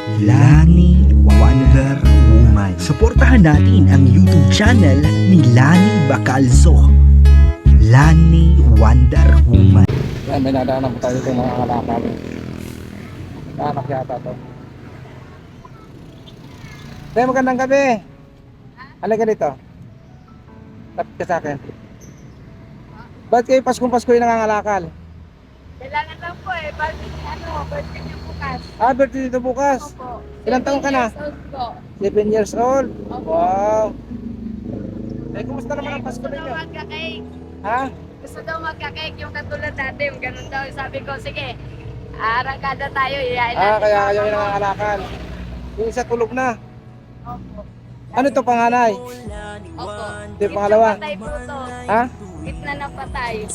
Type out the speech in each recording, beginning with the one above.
Lani Wonder Woman. Suportahan natin ang YouTube channel ni Lani Bacalzo. Lani Wonder Woman. Yan, may nadaanan po tayo itong mga kalakal. Anak yata to. Tayo, magandang gabi. Halika dito. Tapit ka sa akin. Ba't kayo Paskong-Pasko yung nangangalakal? Kailangan lang po eh, birthday niyo bukas. Birthday dito bukas. Opo. Ilang taon ka na? 7 years old. Opo. Wow. Eh, kumusta naman ang Pasko Gusto daw ninyo? magka-cake. Ha? Gusto daw magka-cake yung katulad natin. Ganun daw. Sabi ko, sige, arangkada tayo. Iyain natin. Kaya kayo yung nangangalakal. Yung isa tulog na. Opo. Ano to, panganay? Opo. Yung pangalawa? Patay po to. Ha? Gitna na patay. Yung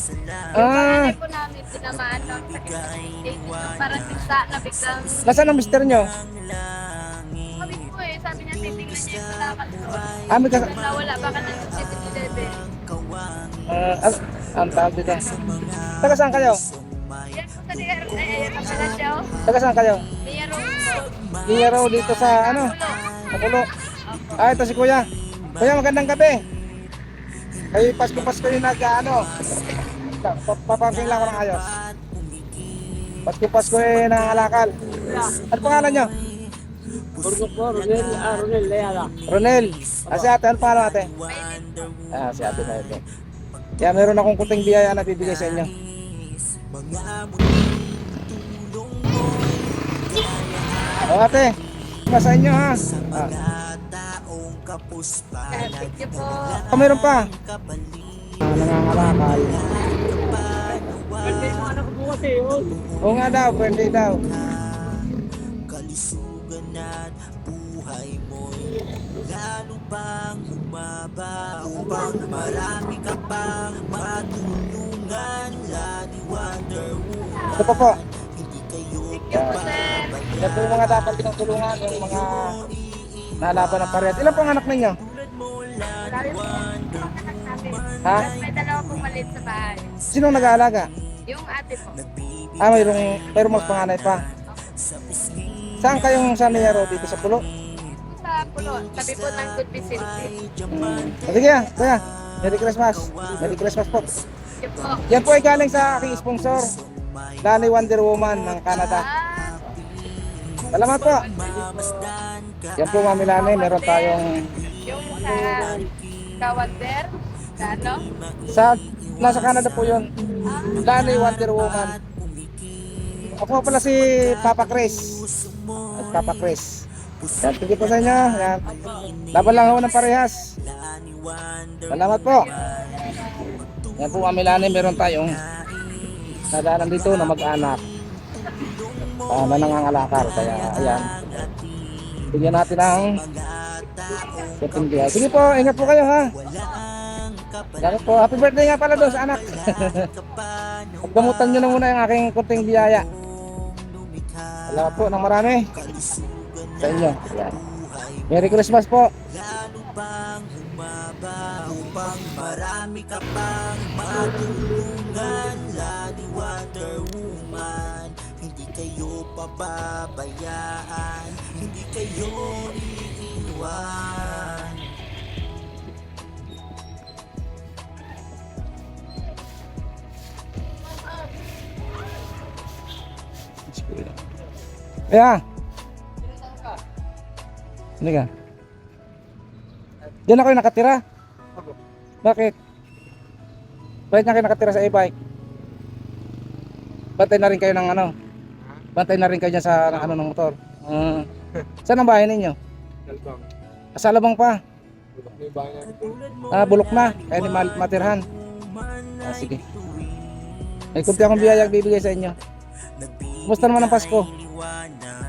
Ah. panganay po namin, tinamaan ng parang sigsa na biglang. Nasaan ang mister nyo? Sabi po eh, sabi niya, titignan niya yung kalakal doon. May Nawala, baka nang 7-11. ang tawag dito. Taga saan kayo? Yan po sa Niyaro. Ay, ayan ang pala siya. oh. Taga saan kayo? Niyaro po. Niyaro dito sa ano? Sa Pulo. Ito si Kuya. Kuya, magandang gabi. Kayo Pasko-Pasko yung nag-ano. Papaping lang ako ng ayos. Pasko-Pasko yung nangangalakal. Ano pangalan nyo? Ronel Leala. Ronel. Si ate, ano pangalan ate? Si ate na ito. Kaya meron akong kunting biyaya na bibigay sa inyo. Ate, sa inyo ha. Thank you po. Meron pa. Nangangalakal. Birthday mo anak ko bukas eh. Oh. Oo nga daw, birthday daw. Kalisugan at buhay mo'y lalo pang humaba upang marami ka pang matulungan. Lani Wonder Woman, Ito pa po. hindi kayo Thank you po, sir. Yan po yung mga dapat tinutulungan, yung mga nalaban ng parehas. Ilan pong anak ninyo? Marami po ang anak natin. Ha? Tapos may dalawa pong maliit sa bahay. Sinong nag-aalaga? Yung ate po. Mayroong mas panganay pa. Saan kayong sa Niyaro dito sa Pulo? Sa pulo, tabi po ng Good Vicente. Sige ya, kuya. Merry Christmas. Merry Christmas po. Thank you po. Yan po ay galing sa aking sponsor, Lani Wonder Woman ng Canada. Salamat po. Yan po Mami Lani, meron tayong Yung sa Kawander, sa ano? nasa Canada po yun. Lani Wonder Woman. Ako pala si Papa Chris. At Papa Chris. Yan, sige po sa inyo. Yan. Laban lang ako ng parehas. Salamat po. Yan po Mami Lani, meron tayong nadaanan dito na mag-anak. Na nangangalakal. Kaya ayan. Bigyan natin ng sige po, ingat po kayo ha. Salamat po. Happy birthday nga pala doon sa anak. Pagdamutan nyo na muna yung aking kunting biyaya. Salamat po ng marami sa inyo. Ayan. Merry Christmas po. upang marami ka pang matulungan. Lani Wonder Woman, hindi kayo pababayaan, hindi kayo iiwan. Kaya Hindi ka. Diyan na kayo nakatira? Bakit? Bakit na kayo nakatira sa e-bike? Bantay na rin kayo ng ano? Bantay na rin kayo dyan sa ano ng motor? Saan ang bahay ninyo? Galbang. Sa Alabang pa? Bulok na yung bahay natin. Bulok na. Kaya ni matirhan. Sige. May kunti akong biyaya bibigay sa inyo. Kumusta naman ang Pasko?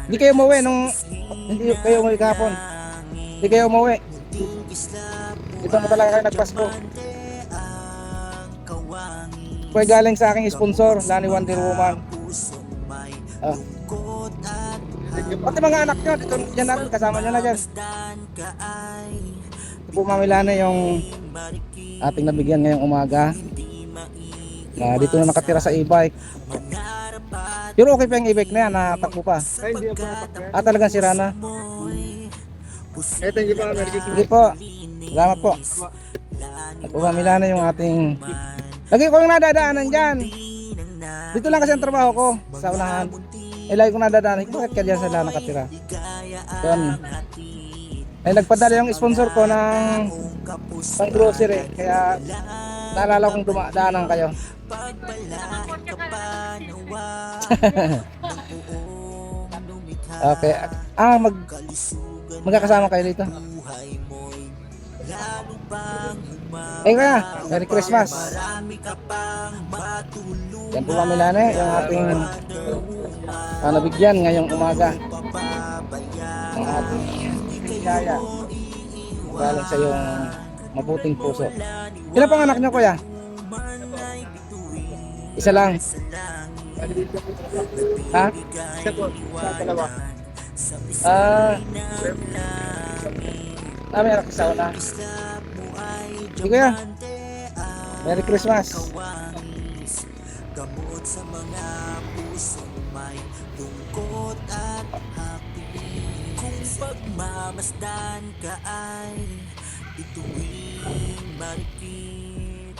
Hindi kayo umuwi nung hindi kayo umuwi kahapon. Hindi kayo umuwi. Dito mo talaga kayo nagpasko. Kaya galing sa aking sponsor, Lani Wonder Woman. Pati mga anak nyo, dito dyan natin, kasama nyo na dyan. Ito po Mami Lani yung ating nabigyan ngayong umaga. Dito na nakatira sa e-bike. Pero okay pa yung e-bike na yan, natakbo pa. Ay, hindi ako natakyan. Talagang sira na. Eh, thank you pa. Merry Christmas. Sige po. Salamat po. Nagpapamila na yung ating... Lagi ko yung nadadaanan dyan. Dito lang kasi ang trabaho ko sa unahan. Lagi ko nadadaanan. Bakit ka dyan sila nakatira? Yan. Ay nagpadala yung sponsor ko ng pang grocery. Kaya naalala kong dumadaanan kayo. Okay. Magkakasama kayo dito. Kaya, Merry Christmas. Yan po kami Lani, yung ating nabigyan ngayong umaga. Ang ating biyaya. Galing sa iyong mabuting puso. Ilan pang anak niyo, kuya? Isa lang. Ha? Isa po. Sa dalawa. May anak isa na. Sige kuya. Merry Christmas. Gamot sa mga pusong may lungkot at happy. Kung pagmamasdan ka ay bituing marikit,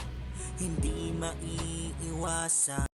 hindi maiiwasan.